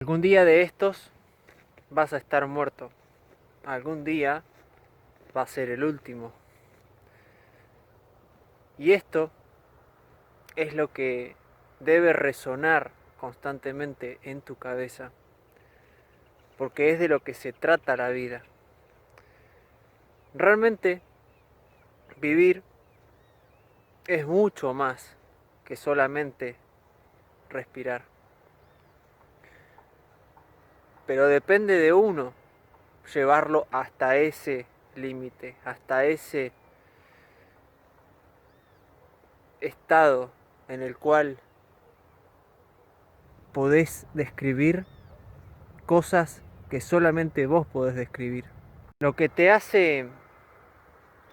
Algún día de estos vas a estar muerto. Algún día va a ser el último. Y esto es lo que debe resonar constantemente en tu cabeza. Porque es de lo que se trata la vida. Realmente vivir es mucho más que solamente respirar. Pero depende de uno llevarlo hasta ese límite, hasta ese estado en el cual podés describir cosas que solamente vos podés describir. Lo que te hace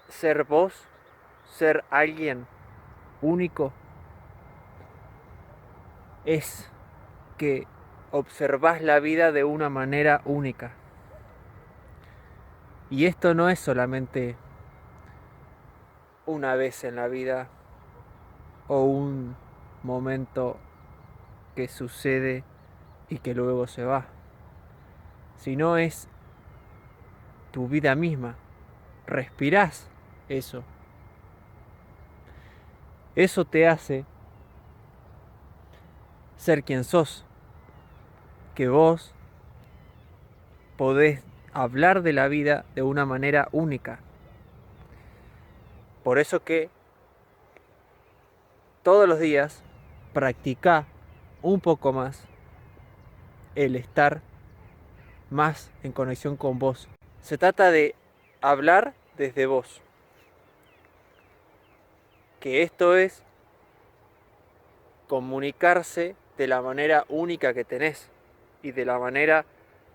ser vos, ser alguien único, es que observás la vida de una manera única. Y esto no es solamente una vez en la vida o un momento que sucede y que luego se va, sino es tu vida misma. Respirás eso. Eso te hace ser quien sos, que vos podés hablar de la vida de una manera única. Por eso que todos los días practica un poco más el estar más en conexión con vos. Se trata de hablar desde vos. Que esto es comunicarse de la manera única que tenés y de la manera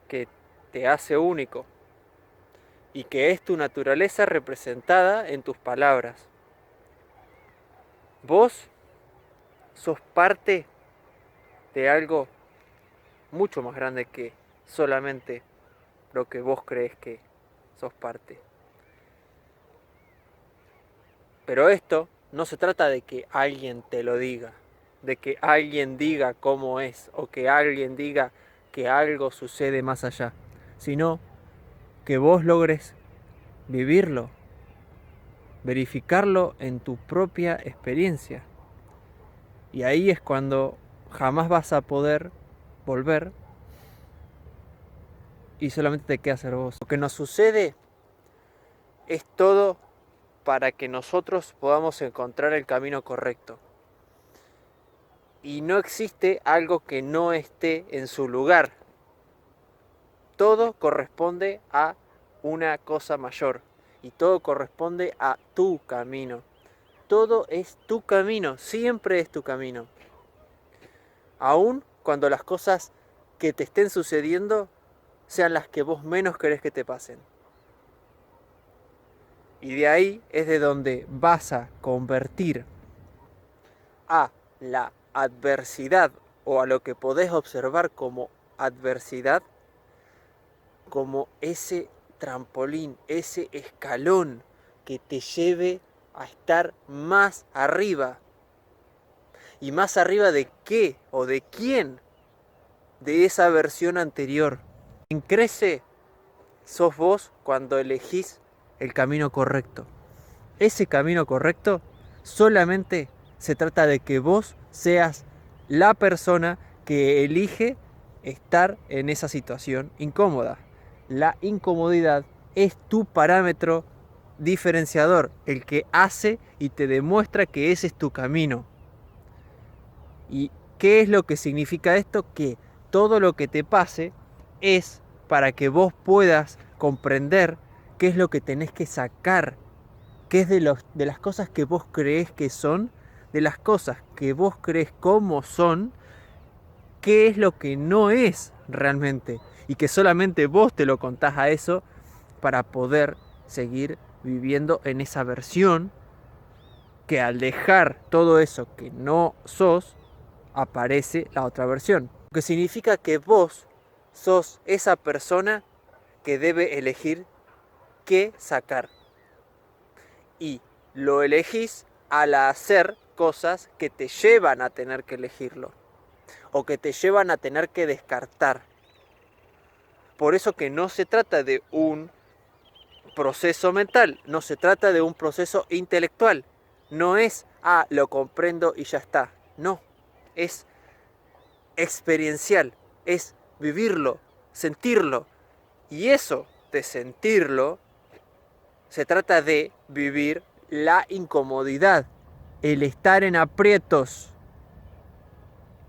que te hace único. Y que es tu naturaleza representada en tus palabras. Vos sos parte de algo mucho más grande que solamente lo que vos crees que sos parte. Pero esto no se trata de que alguien te lo diga, de que alguien diga cómo es o que alguien diga que algo sucede más allá, sino que vos logres vivirlo, verificarlo en tu propia experiencia. Y ahí es cuando jamás vas a poder volver y solamente te queda ser vos. Lo que nos sucede es todo para que nosotros podamos encontrar el camino correcto. Y no existe algo que no esté en su lugar. Todo corresponde a una cosa mayor y todo corresponde a tu camino. Todo es tu camino, siempre es tu camino. Aun cuando las cosas que te estén sucediendo sean las que vos menos querés que te pasen. Y de ahí es de donde vas a convertir a la adversidad o a lo que podés observar como adversidad como ese trampolín, ese escalón que te lleve a estar más arriba. ¿Y más arriba de qué o de quién? De esa versión anterior. Quien crece sos vos cuando elegís el camino correcto. Ese camino correcto solamente se trata de que vos seas la persona que elige estar en esa situación incómoda. La incomodidad es tu parámetro diferenciador, el que hace y te demuestra que ese es tu camino. ¿Y qué es lo que significa esto? Que todo lo que te pase es para que vos puedas comprender qué es lo que tenés que sacar, qué es de las cosas que vos creés que son, de las cosas que vos creés cómo son, qué es lo que no es realmente y que solamente vos te lo contás a eso para poder seguir viviendo en esa versión que al dejar todo eso que no sos, aparece la otra versión. Lo que significa que vos sos esa persona que debe elegir qué sacar. Y lo elegís al hacer cosas que te llevan a tener que elegirlo. o que te llevan a tener que descartar. Por eso que no se trata de un proceso mental, no se trata de un proceso intelectual. No es, lo comprendo y ya está. No, es experiencial, es vivirlo, sentirlo. Y eso de sentirlo, se trata de vivir la incomodidad, el estar en aprietos.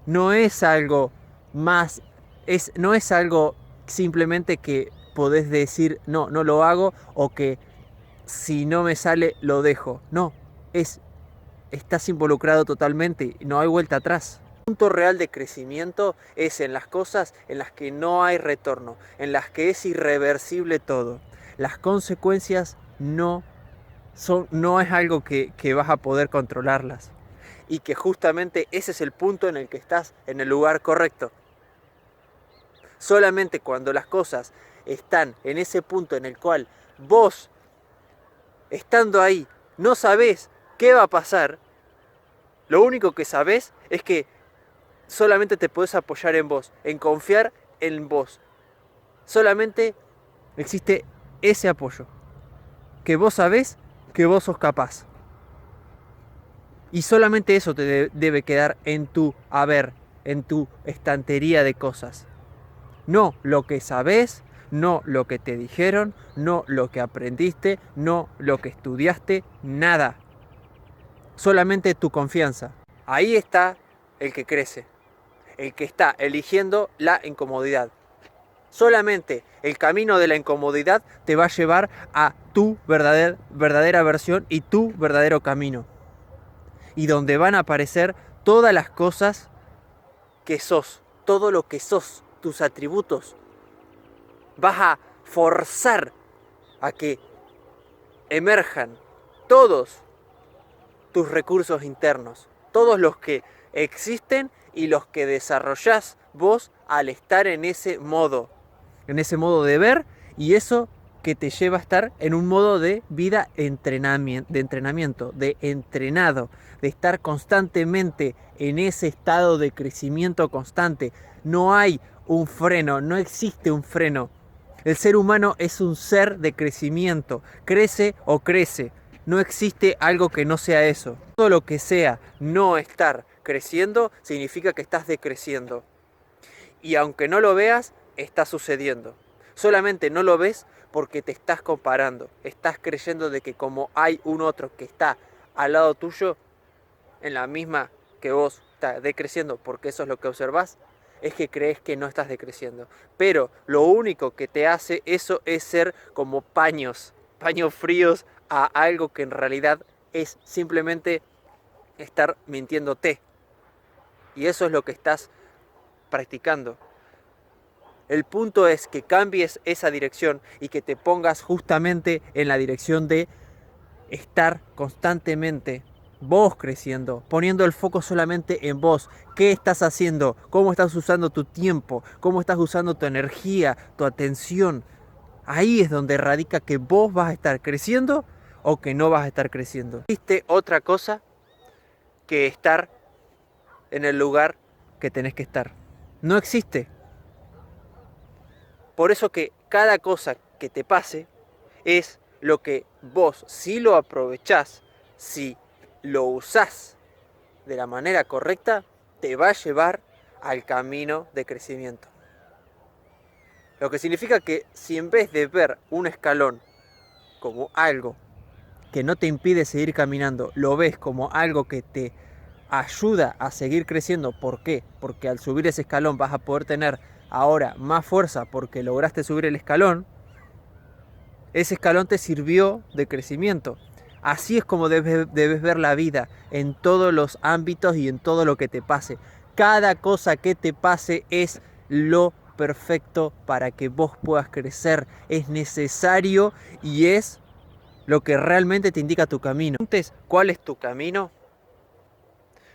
No es algo más, no es algo simplemente que podés decir, no lo hago, o que si no me sale lo dejo. No, estás involucrado totalmente, no hay vuelta atrás. El punto real de crecimiento es en las cosas en las que no hay retorno, en las que es irreversible todo. Las consecuencias no es algo que vas a poder controlarlas. Y que justamente ese es el punto en el que estás en el lugar correcto. Solamente cuando las cosas están en ese punto en el cual vos, estando ahí, no sabés qué va a pasar, lo único que sabés es que solamente te podés apoyar en vos, en confiar en vos. Solamente existe ese apoyo, que vos sabés que vos sos capaz. Y solamente eso te debe quedar en tu haber, en tu estantería de cosas. No lo que sabés, no lo que te dijeron, no lo que aprendiste, no lo que estudiaste, nada. Solamente tu confianza. Ahí está el que crece, el que está eligiendo la incomodidad. Solamente el camino de la incomodidad te va a llevar a tu verdadera versión y tu verdadero camino. Y donde van a aparecer todas las cosas que sos, todo lo que sos, tus atributos. Vas a forzar a que emerjan todos tus recursos internos, todos los que existen y los que desarrollás vos al estar en ese modo de ver, y eso que te lleva a estar en un modo de vida de entrenamiento, de entrenado, de estar constantemente en ese estado de crecimiento constante. No hay un freno, no existe un freno. El ser humano es un ser de crecimiento, crece o crece. No existe algo que no sea eso. Todo lo que sea no estar creciendo significa que estás decreciendo. Y aunque no lo veas, está sucediendo. Solamente no lo ves porque te estás comparando. Estás creyendo de que como hay un otro que está al lado tuyo, en la misma que vos estás decreciendo, porque eso es lo que observás, es que crees que no estás decreciendo. Pero lo único que te hace eso es ser como paños fríos a algo que en realidad es simplemente estar mintiéndote. Y eso es lo que estás practicando. El punto es que cambies esa dirección y que te pongas justamente en la dirección de estar constantemente vos creciendo, poniendo el foco solamente en vos. ¿Qué estás haciendo? ¿Cómo estás usando tu tiempo? ¿Cómo estás usando tu energía, tu atención? Ahí es donde radica que vos vas a estar creciendo o que no vas a estar creciendo. ¿Existe otra cosa que estar en el lugar que tenés que estar? No existe. Por eso que cada cosa que te pase es lo que vos, si lo aprovechás, si lo usás de la manera correcta, te va a llevar al camino de crecimiento. Lo que significa que si en vez de ver un escalón como algo que no te impide seguir caminando, lo ves como algo que te ayuda a seguir creciendo. ¿Por qué? Porque al subir ese escalón vas a poder tener ahora más fuerza porque lograste subir el escalón. Ese escalón te sirvió de crecimiento. Así es como debes ver la vida, en todos los ámbitos y en todo lo que te pase. Cada cosa que te pase es lo perfecto para que vos puedas crecer. Es necesario y es lo que realmente te indica tu camino. Entonces, ¿cuál es tu camino?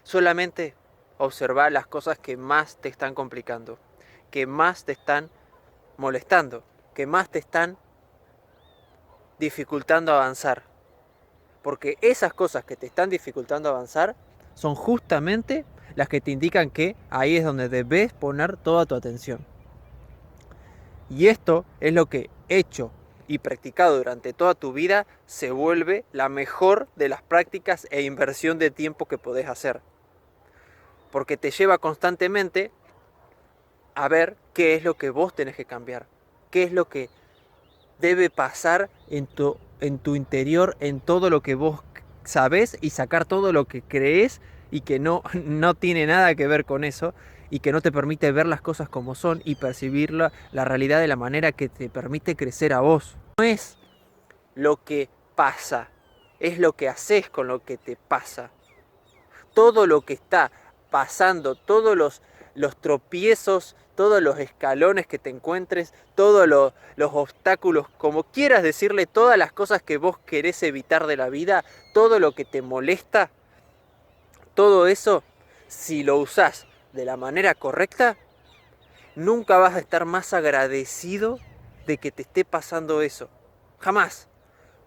Solamente observar las cosas que más te están complicando, que más te están molestando, que más te están dificultando avanzar. Porque esas cosas que te están dificultando avanzar son justamente las que te indican que ahí es donde debes poner toda tu atención. Y esto es lo que, hecho y practicado durante toda tu vida, se vuelve la mejor de las prácticas e inversión de tiempo que podés hacer. Porque te lleva constantemente a ver qué es lo que vos tenés que cambiar, qué es lo que debe pasar en tu interior, en todo lo que vos sabés, y sacar todo lo que crees y que no tiene nada que ver con eso, y que no te permite ver las cosas como son y percibir la realidad de la manera que te permite crecer a vos. No es lo que pasa, es lo que haces con lo que te pasa. Todo lo que está pasando, todos los tropiezos, todos los escalones que te encuentres, todos los obstáculos, como quieras decirle, todas las cosas que vos querés evitar de la vida, todo lo que te molesta, todo eso, si lo usás de la manera correcta, nunca vas a estar más agradecido de que te esté pasando eso. Jamás.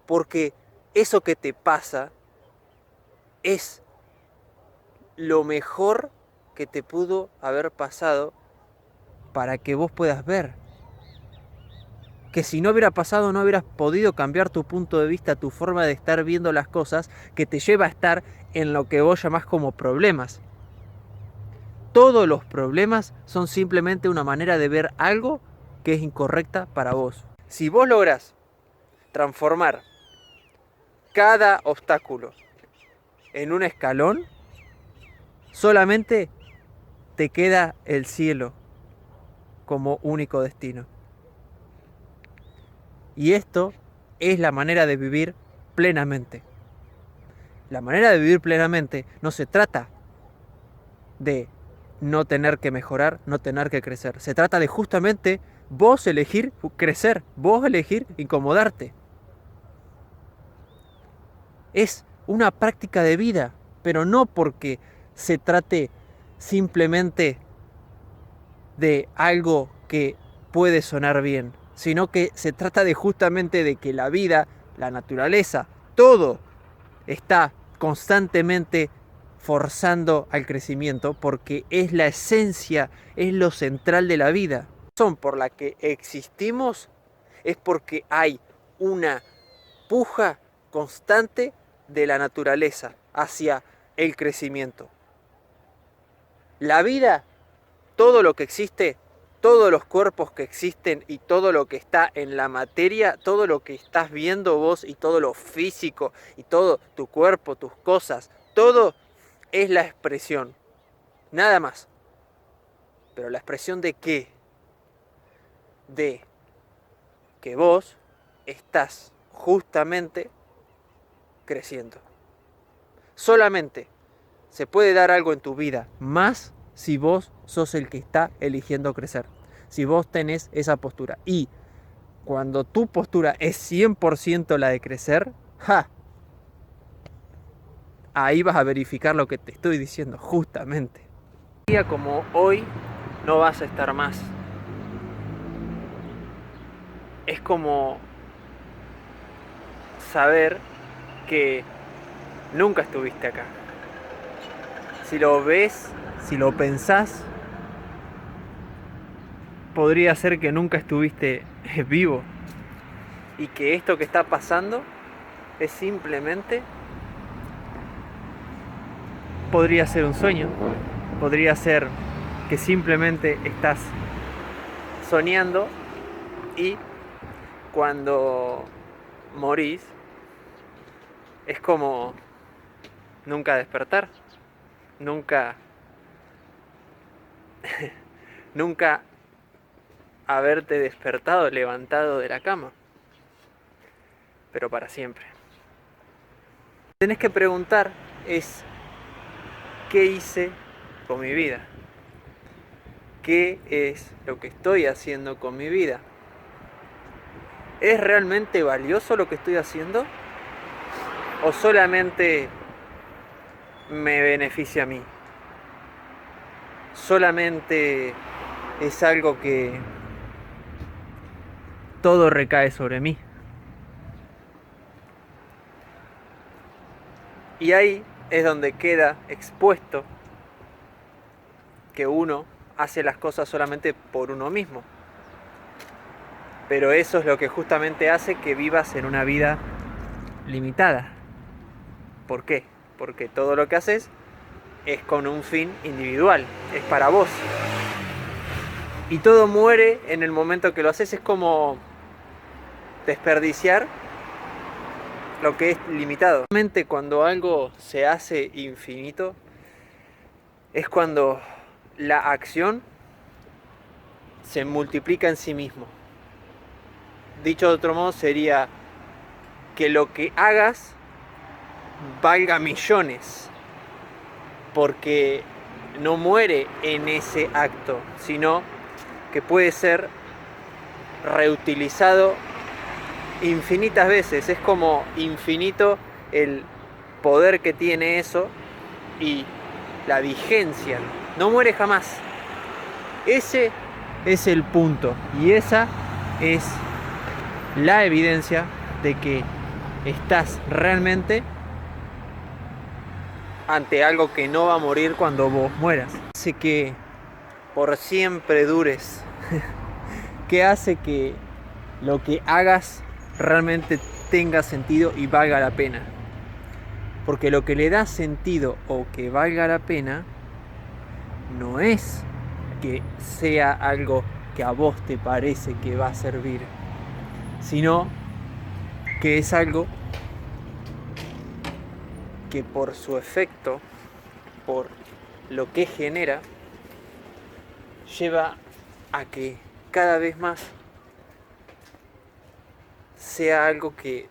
Porque eso que te pasa es lo mejor que te pudo haber pasado para que vos puedas ver. Que si no hubiera pasado no hubieras podido cambiar tu punto de vista, tu forma de estar viendo las cosas, que te lleva a estar en lo que vos llamás como problemas. Todos los problemas son simplemente una manera de ver algo que es incorrecta para vos. Si vos lográs transformar cada obstáculo en un escalón, solamente te queda el cielo como único destino. Y esto es la manera de vivir plenamente. La manera de vivir plenamente no se trata de no tener que mejorar, no tener que crecer. Se trata de justamente vos elegir crecer, vos elegir incomodarte. Es una práctica de vida, pero no porque se trate simplemente de algo que puede sonar bien, sino que se trata de justamente de que la vida, la naturaleza, todo está constantemente forzando al crecimiento, porque es la esencia, es lo central de la vida. La razón por la que existimos es porque hay una puja constante de la naturaleza hacia el crecimiento. La vida, todo lo que existe, todos los cuerpos que existen y todo lo que está en la materia, todo lo que estás viendo vos y todo lo físico y todo tu cuerpo, tus cosas, todo es la expresión, nada más. Pero la expresión de qué? De que vos estás justamente creciendo. Solamente se puede dar algo en tu vida más si vos sos el que está eligiendo crecer. Si vos tenés esa postura. Y cuando tu postura es 100% la de crecer, ahí vas a verificar lo que te estoy diciendo justamente. Un día como hoy no vas a estar más. Es como saber que nunca estuviste acá. Si lo ves, si lo pensás, podría ser que nunca estuviste vivo. Y que esto que está pasando es simplemente... podría ser un sueño. Podría ser que simplemente estás soñando y cuando morís es como nunca despertar. Nunca haberte despertado, levantado de la cama, pero para siempre. Lo que tenés que preguntar es ¿qué hice con mi vida? ¿Qué es lo que estoy haciendo con mi vida? ¿Es realmente valioso lo que estoy haciendo? ¿O solamente me beneficia a mí? Solamente es algo que todo recae sobre mí. Y ahí es donde queda expuesto que uno hace las cosas solamente por uno mismo. Pero eso es lo que justamente hace que vivas en una vida limitada. ¿Por qué? Porque todo lo que haces es con un fin individual, es para vos. Y todo muere en el momento que lo haces, es como desperdiciar lo que es limitado. Realmente cuando algo se hace infinito, es cuando la acción se multiplica en sí mismo. Dicho de otro modo sería que lo que hagas valga millones, porque no muere en ese acto, sino que puede ser reutilizado infinitas veces. Es como infinito el poder que tiene eso y la vigencia. No muere jamás. Ese es el punto y esa es la evidencia de que estás realmente ante algo que no va a morir cuando vos mueras. Hace que por siempre dures. Que hace que lo que hagas realmente tenga sentido y valga la pena. Porque lo que le da sentido o que valga la pena no es que sea algo que a vos te parece que va a servir, sino que es algo que por su efecto, por lo que genera, lleva a que cada vez más sea algo que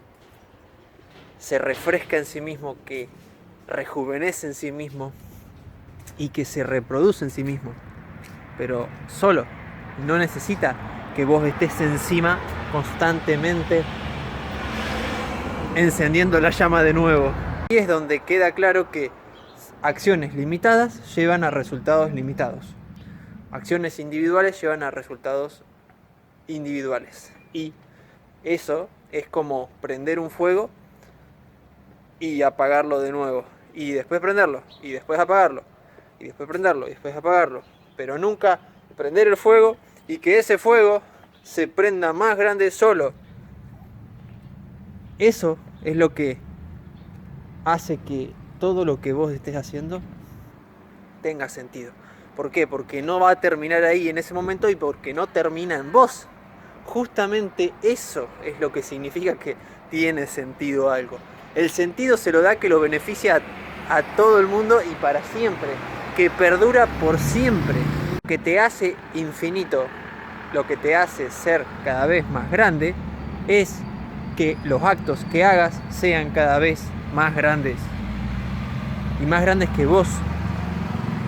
se refresca en sí mismo, que rejuvenece en sí mismo y que se reproduce en sí mismo, pero solo. No necesita que vos estés encima constantemente encendiendo la llama de nuevo. Y es donde queda claro que acciones limitadas llevan a resultados limitados. Acciones individuales llevan a resultados individuales. Y eso es como prender un fuego y apagarlo de nuevo. Y después prenderlo, y después apagarlo, y después prenderlo, y después apagarlo. Pero nunca prender el fuego y que ese fuego se prenda más grande solo. Eso es lo que hace que todo lo que vos estés haciendo tenga sentido. ¿Por qué? Porque no va a terminar ahí en ese momento y porque no termina en vos. Justamente eso es lo que significa que tiene sentido algo. El sentido se lo da que lo beneficia a todo el mundo y para siempre, que perdura por siempre, que te hace infinito, lo que te hace ser cada vez más grande es que los actos que hagas sean cada vez más grandes y más grandes que vos,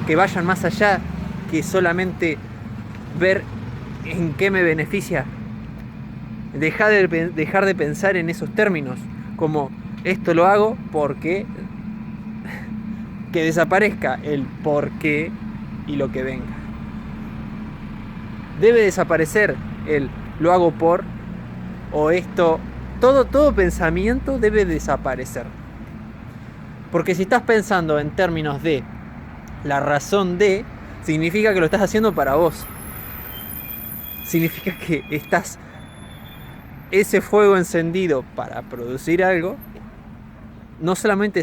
que vayan más allá que solamente ver en qué me beneficia. Dejar de pensar en esos términos, como esto lo hago porque, que desaparezca el por qué y lo que venga. Debe desaparecer el lo hago por o esto, todo pensamiento debe desaparecer. Porque si estás pensando en términos de la razón de, significa que lo estás haciendo para vos. Significa que estás ese fuego encendido para producir algo, no solamente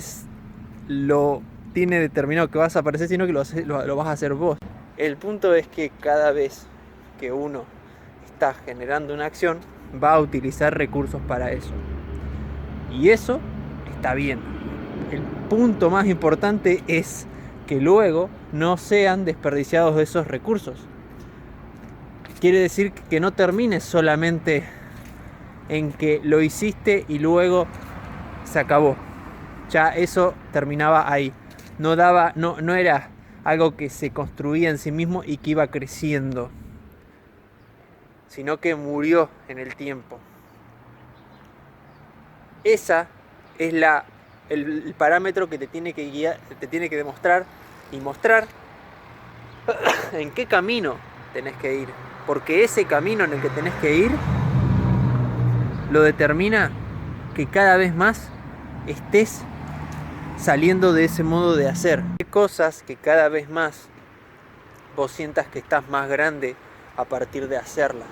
lo tiene determinado que vas a aparecer, sino que lo vas a hacer vos. El punto es que cada vez que uno está generando una acción, va a utilizar recursos para eso. Y eso está bien. El punto más importante es que luego no sean desperdiciados esos recursos. Quiere decir que no termines solamente en que lo hiciste y luego se acabó. Ya eso terminaba ahí. No era algo que se construía en sí mismo y que iba creciendo, sino que murió en el tiempo. Esa es el parámetro que te tiene que guiar, te tiene que demostrar y mostrar en qué camino tenés que ir. Porque ese camino en el que tenés que ir lo determina que cada vez más estés saliendo de ese modo de hacer. Hay cosas que cada vez más vos sientas que estás más grande a partir de hacerlas.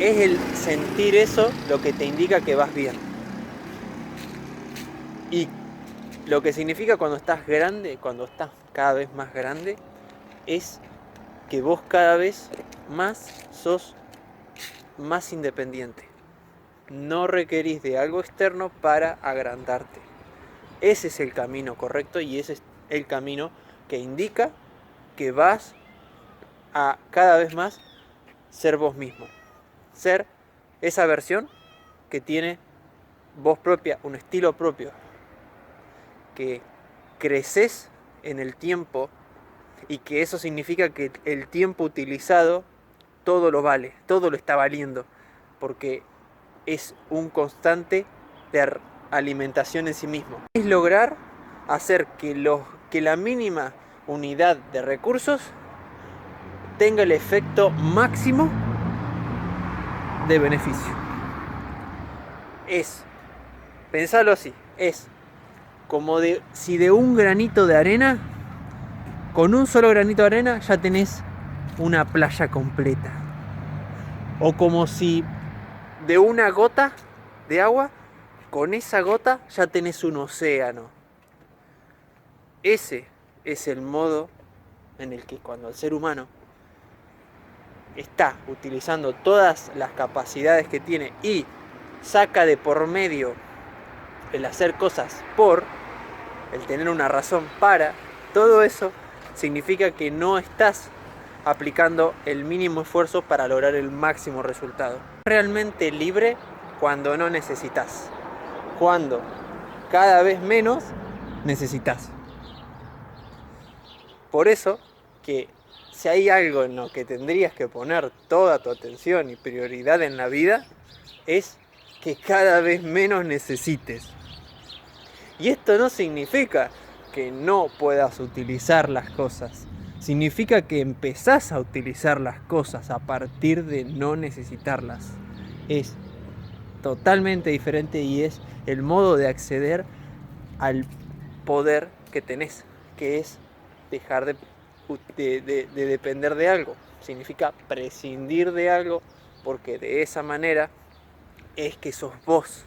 Es el sentir eso lo que te indica que vas bien. Y lo que significa cuando estás grande, cuando estás cada vez más grande, es que vos cada vez más sos más independiente. No requerís de algo externo para agrandarte. Ese es el camino correcto y ese es el camino que indica que vas a cada vez más ser vos mismo. Ser esa versión que tiene voz propia, un estilo propio. Que creces en el tiempo y que eso significa que el tiempo utilizado todo lo vale, todo lo está valiendo, porque es un constante de alimentación en sí mismo. Es lograr hacer que la mínima unidad de recursos tenga el efecto máximo de beneficio. Pensalo así, es como si de un granito de arena, con un solo granito de arena ya tenés una playa completa. O como si de una gota de agua, con esa gota ya tenés un océano. Ese es el modo en el que cuando el ser humano está utilizando todas las capacidades que tiene y saca de por medio el hacer cosas el tener una razón para, todo eso significa que no estás aplicando el mínimo esfuerzo para lograr el máximo resultado. Realmente libre cuando no necesitas, cuando cada vez menos necesitas. Por eso que si hay algo en lo que tendrías que poner toda tu atención y prioridad en la vida, es que cada vez menos necesites. Y esto no significa que no puedas utilizar las cosas. Significa que empezás a utilizar las cosas a partir de no necesitarlas. Es totalmente diferente y es el modo de acceder al poder que tenés, que es dejar de depender de algo. Significa prescindir de algo, porque de esa manera es que sos vos.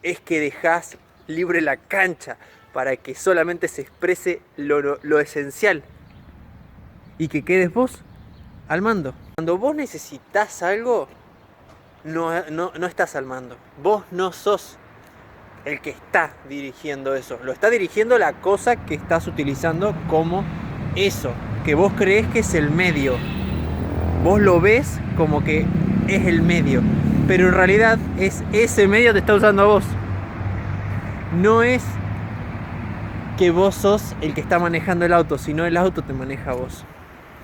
Es que dejás libre la cancha para que solamente se exprese lo esencial y que quedes vos al mando. Cuando vos necesitas algo, no estás al mando. Vos no sos el que está dirigiendo eso. Lo está dirigiendo la cosa que estás utilizando como eso, que vos creés que es el medio. Vos lo ves como que es el medio, pero en realidad es ese medio que te está usando a vos. No es que vos sos el que está manejando el auto, sino el auto te maneja a vos.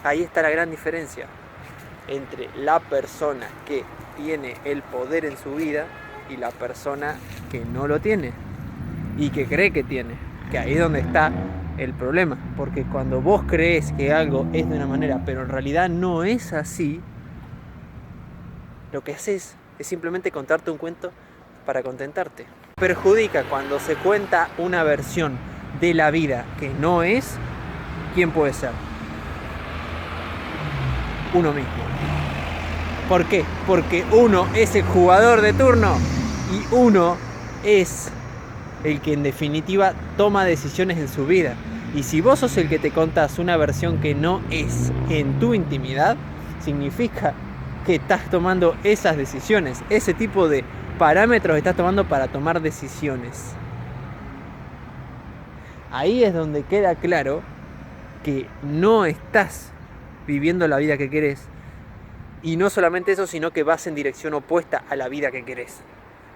Ahí está la gran diferencia entre la persona que tiene el poder en su vida y la persona que no lo tiene y que cree que tiene. Que ahí es donde está el problema, porque cuando vos crees que algo es de una manera pero en realidad no es así, lo que haces es simplemente contarte un cuento para contentarte. Perjudica cuando se cuenta una versión de la vida que no es. ¿Quién puede ser? Uno mismo. ¿Por qué? Porque uno es el jugador de turno y uno es el que en definitiva toma decisiones en su vida. Y si vos sos el que te contás una versión que no es en tu intimidad, significa que estás tomando esas decisiones, ese tipo de parámetros estás tomando para tomar decisiones. Ahí es donde queda claro que no estás viviendo la vida que querés. Y no solamente eso, sino que vas en dirección opuesta a la vida que querés.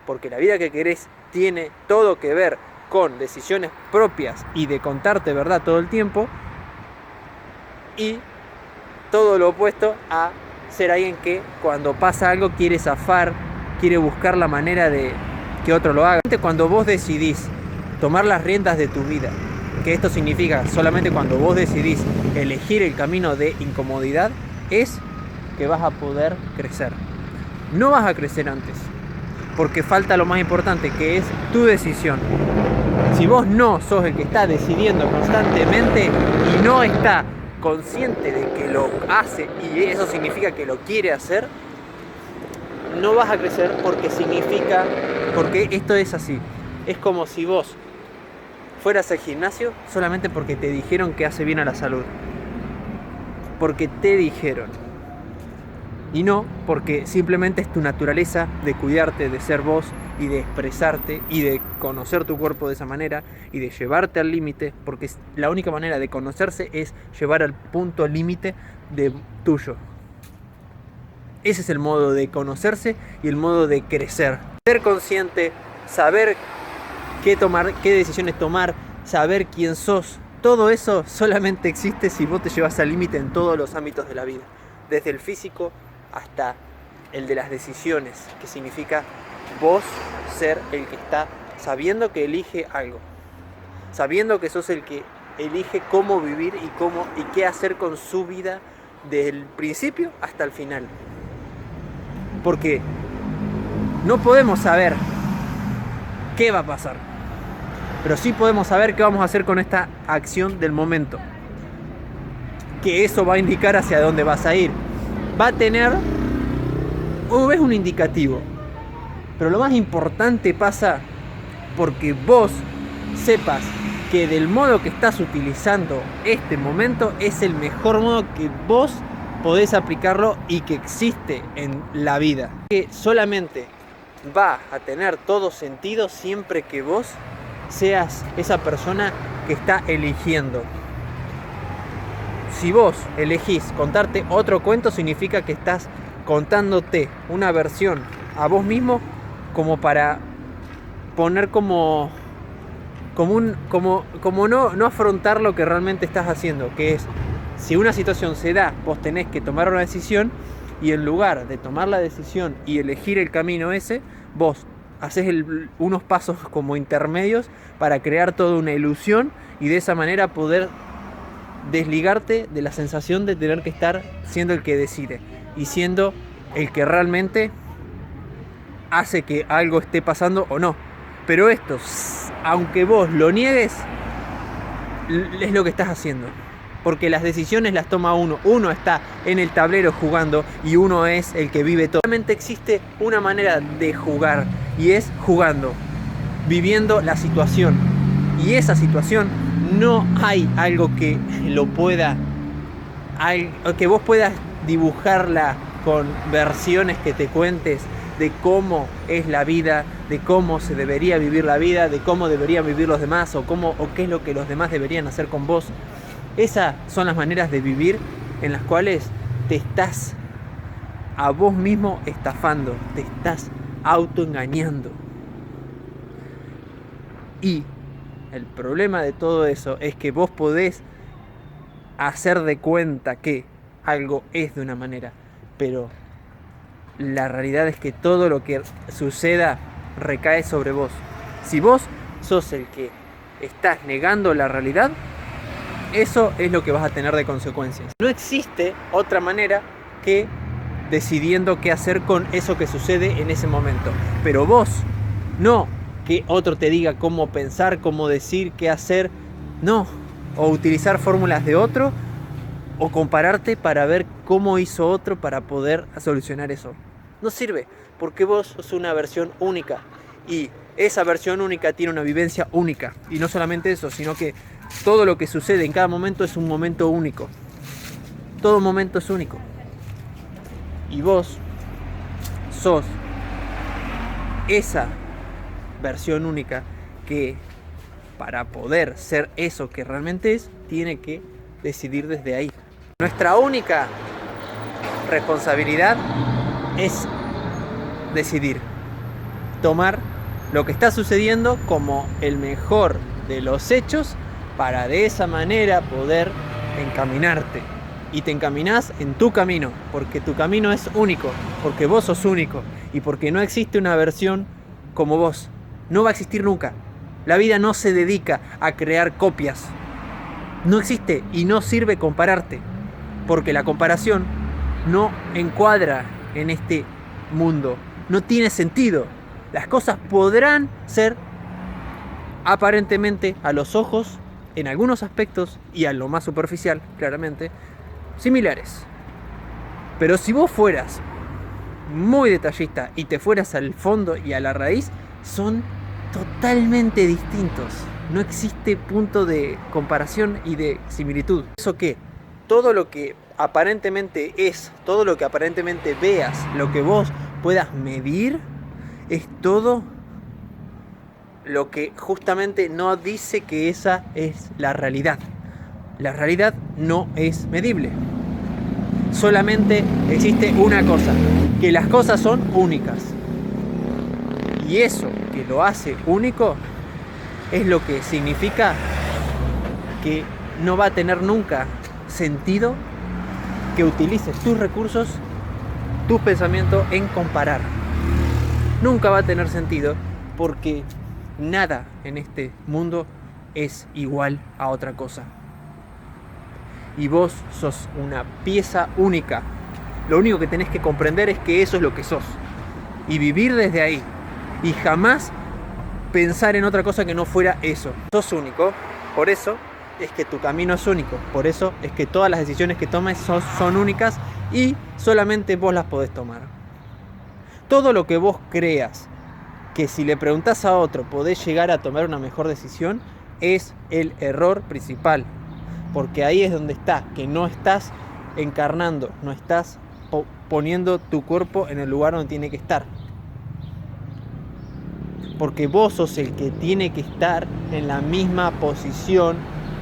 Porque la vida que querés tiene todo que ver con decisiones propias y de contarte verdad todo el tiempo. Y todo lo opuesto a ser alguien que cuando pasa algo quiere zafar, quiere buscar la manera de que otro lo haga. Cuando vos decidís tomar las riendas de tu vida, que esto significa solamente cuando vos decidís elegir el camino de incomodidad, es que vas a poder crecer. No vas a crecer antes, porque falta lo más importante, que es tu decisión. Si vos no sos el que está decidiendo constantemente y no está consciente de que lo hace y eso significa que lo quiere hacer, no vas a crecer porque esto es así. Es como si vos fueras al gimnasio solamente porque te dijeron que hace bien a la salud. Porque te dijeron. Y no porque simplemente es tu naturaleza de cuidarte, de ser vos y de expresarte y de conocer tu cuerpo de esa manera y de llevarte al límite, porque la única manera de conocerse es llevar al punto límite de tuyo. Ese es el modo de conocerse y el modo de crecer. Ser consciente, saber qué tomar, qué decisiones tomar, saber quién sos. Todo eso solamente existe si vos te llevas al límite en todos los ámbitos de la vida. Desde el físico hasta el de las decisiones, que significa vos ser el que está sabiendo que elige algo. Sabiendo que sos el que elige cómo vivir y qué hacer con su vida desde el principio hasta el final. Porque no podemos saber qué va a pasar, pero sí podemos saber qué vamos a hacer con esta acción del momento. Que eso va a indicar hacia dónde vas a ir. Va a tener, es un indicativo, pero lo más importante pasa porque vos sepas que del modo que estás utilizando este momento es el mejor modo que vos podés aplicarlo y que existe en la vida. Que solamente va a tener todo sentido siempre que vos seas esa persona que está eligiendo. Si vos elegís contarte otro cuento, significa que estás contándote una versión a vos mismo como para poner como no afrontar lo que realmente estás haciendo, que es, si una situación se da, vos tenés que tomar una decisión y en lugar de tomar la decisión y elegir el camino ese, vos haces unos pasos como intermedios para crear toda una ilusión y de esa manera poder desligarte de la sensación de tener que estar siendo el que decide y siendo el que realmente hace que algo esté pasando o no. Pero esto, aunque vos lo niegues, es lo que estás haciendo. Porque las decisiones las toma uno. Uno está en el tablero jugando y uno es el que vive todo. Realmente existe una manera de jugar y es jugando, viviendo la situación. Y esa situación no hay algo que lo pueda, que vos puedas dibujarla con versiones que te cuentes de cómo es la vida, de cómo se debería vivir la vida, de cómo deberían vivir los demás o qué es lo que los demás deberían hacer con vos. Esas son las maneras de vivir en las cuales te estás a vos mismo estafando, te estás autoengañando. Y el problema de todo eso es que vos podés hacer de cuenta que algo es de una manera, pero la realidad es que todo lo que suceda recae sobre vos. Si vos sos el que estás negando la realidad, eso es lo que vas a tener de consecuencias. No existe otra manera que decidiendo qué hacer con eso que sucede en ese momento. Pero vos, no que otro te diga cómo pensar, cómo decir, qué hacer, no. O utilizar fórmulas de otro, o compararte para ver cómo hizo otro para poder solucionar eso. No sirve, porque vos sos una versión única. Y esa versión única tiene una vivencia única. Y no solamente eso, sino que todo lo que sucede en cada momento es un momento único. Todo momento es único. Y vos sos esa versión única que para poder ser eso que realmente es, tiene que decidir desde ahí. Nuestra única responsabilidad es decidir, tomar lo que está sucediendo como el mejor de los hechos para de esa manera poder encaminarte. Y te encaminás en tu camino, porque tu camino es único, porque vos sos único y porque no existe una versión como vos. No va a existir nunca. La vida no se dedica a crear copias. No existe y no sirve compararte, porque la comparación no encuadra en este mundo. No tiene sentido. Las cosas podrán ser aparentemente a los ojos, en algunos aspectos y a lo más superficial, claramente, similares. Pero si vos fueras muy detallista y te fueras al fondo y a la raíz, son totalmente distintos. No existe punto de comparación y de similitud. Eso que todo lo que aparentemente es, todo lo que aparentemente veas, lo que vos puedas medir, es todo lo que justamente no dice que esa es la realidad. La realidad no es medible. Solamente existe una cosa, que las cosas son únicas. Y eso que lo hace único es lo que significa que no va a tener nunca sentido que utilices tus recursos, tus pensamientos en comparar. Nunca va a tener sentido porque nada en este mundo es igual a otra cosa. Y vos sos una pieza única. Lo único que tenés que comprender es que eso es lo que sos. Y vivir desde ahí. Y jamás pensar en otra cosa que no fuera eso. Sos único. Por eso es que tu camino es único. Por eso es que todas las decisiones que tomes son únicas y solamente vos las podés tomar. Todo lo que vos creas que si le preguntás a otro podés llegar a tomar una mejor decisión es el error principal. Porque ahí es donde está, que no estás encarnando, no estás poniendo tu cuerpo en el lugar donde tiene que estar. Porque vos sos el que tiene que estar en la misma posición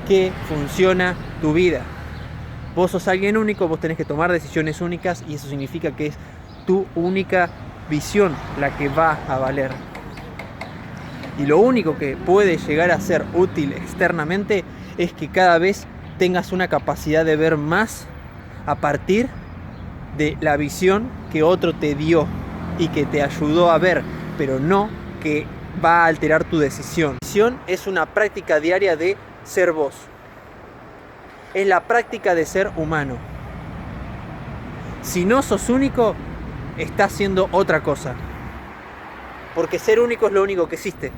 que funciona tu vida. Vos sos alguien único, vos tenés que tomar decisiones únicas y eso significa que es tu única visión la que va a valer. Y lo único que puede llegar a ser útil externamente es que cada vez tengas una capacidad de ver más a partir de la visión que otro te dio y que te ayudó a ver, pero no que va a alterar tu decisión. La decisión es una práctica diaria de ser vos. Es la práctica de ser humano. Si no sos único, estás haciendo otra cosa. Porque ser único es lo único que existe.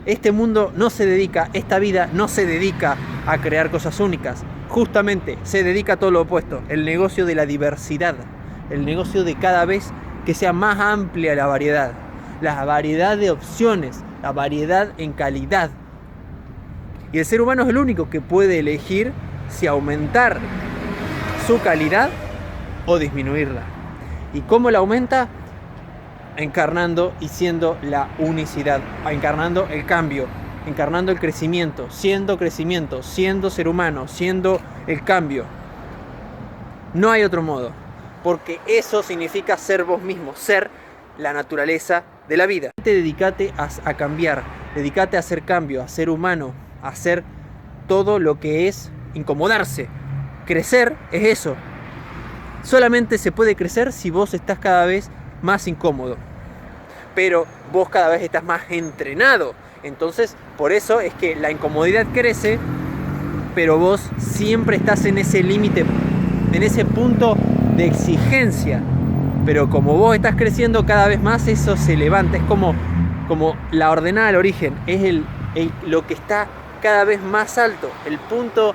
Este mundo no se dedica, esta vida no se dedica a crear cosas únicas. Justamente se dedica a todo lo opuesto. El negocio de la diversidad. El negocio de cada vez que sea más amplia la variedad. La variedad de opciones. La variedad en calidad. Y el ser humano es el único que puede elegir si aumentar su calidad o disminuirla. ¿Y cómo la aumenta? Encarnando y siendo la unicidad, encarnando el cambio, encarnando el crecimiento, siendo ser humano, siendo el cambio. No hay otro modo, porque eso significa ser vos mismo, ser la naturaleza de la vida. Dedícate a cambiar, dedícate a hacer cambio, a ser humano, a hacer todo lo que es incomodarse. Crecer es eso. Solamente se puede crecer si vos estás cada vez más incómodo, pero vos cada vez estás más entrenado. Entonces, por eso es que la incomodidad crece, pero vos siempre estás en ese límite, en ese punto de exigencia. Pero como vos estás creciendo cada vez más, eso se levanta. Es como la ordenada del origen. Es lo que está cada vez más alto. El punto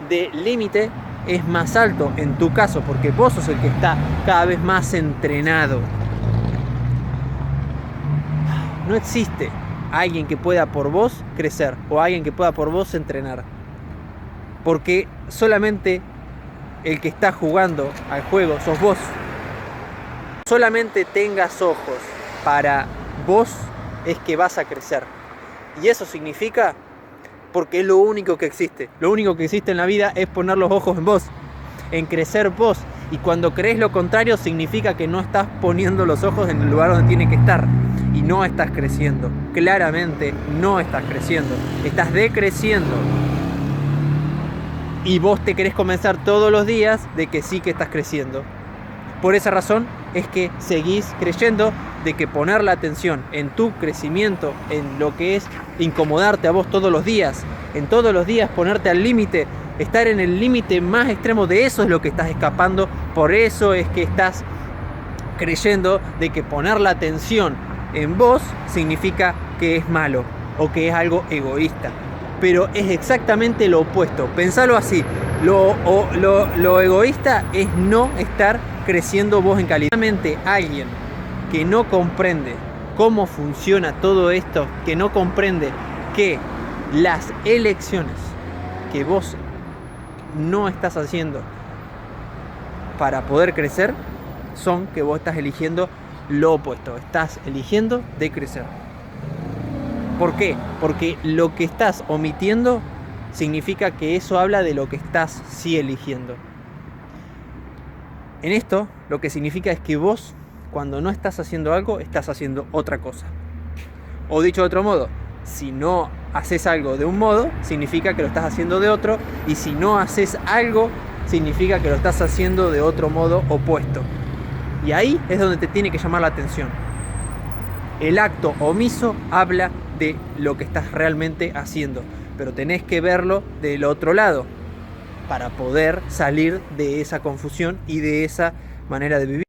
de límite es más alto en tu caso, porque vos sos el que está cada vez más entrenado. No existe alguien que pueda por vos crecer o alguien que pueda por vos entrenar, porque solamente el que está jugando al juego sos vos. Solamente tengas ojos para vos es que vas a crecer, y eso significa, porque es lo único que existe. Lo único que existe en la vida es poner los ojos en vos, en crecer vos. Y cuando crees lo contrario, significa que no estás poniendo los ojos en el lugar donde tiene que estar. Y no estás creciendo. Claramente no estás creciendo. Estás decreciendo. Y vos te querés convencer todos los días de que sí que estás creciendo. Por esa razón es que seguís creyendo de que poner la atención en tu crecimiento, en lo que es incomodarte a vos todos los días, en todos los días ponerte al límite, estar en el límite más extremo, de eso es lo que estás escapando. Por eso es que estás creyendo de que poner la atención en vos significa que es malo. o que es algo egoísta. Pero es exactamente lo opuesto. Pensalo así. Lo egoísta es no estar creciendo vos en calidad. Realmente alguien que no comprende cómo funciona todo esto, que no comprende que las elecciones que vos no estás haciendo para poder crecer son que vos estás eligiendo lo opuesto, estás eligiendo de crecer. ¿Por qué? Porque lo que estás omitiendo significa que eso habla de lo que estás sí eligiendo. En esto lo que significa es que vos, cuando no estás haciendo algo, estás haciendo otra cosa. O dicho de otro modo, si no haces algo de un modo, significa que lo estás haciendo de otro, y si no haces algo, significa que lo estás haciendo de otro modo opuesto. Y ahí es donde te tiene que llamar la atención. El acto omiso habla de lo que estás realmente haciendo, pero tenés que verlo del otro lado para poder salir de esa confusión y de esa manera de vivir.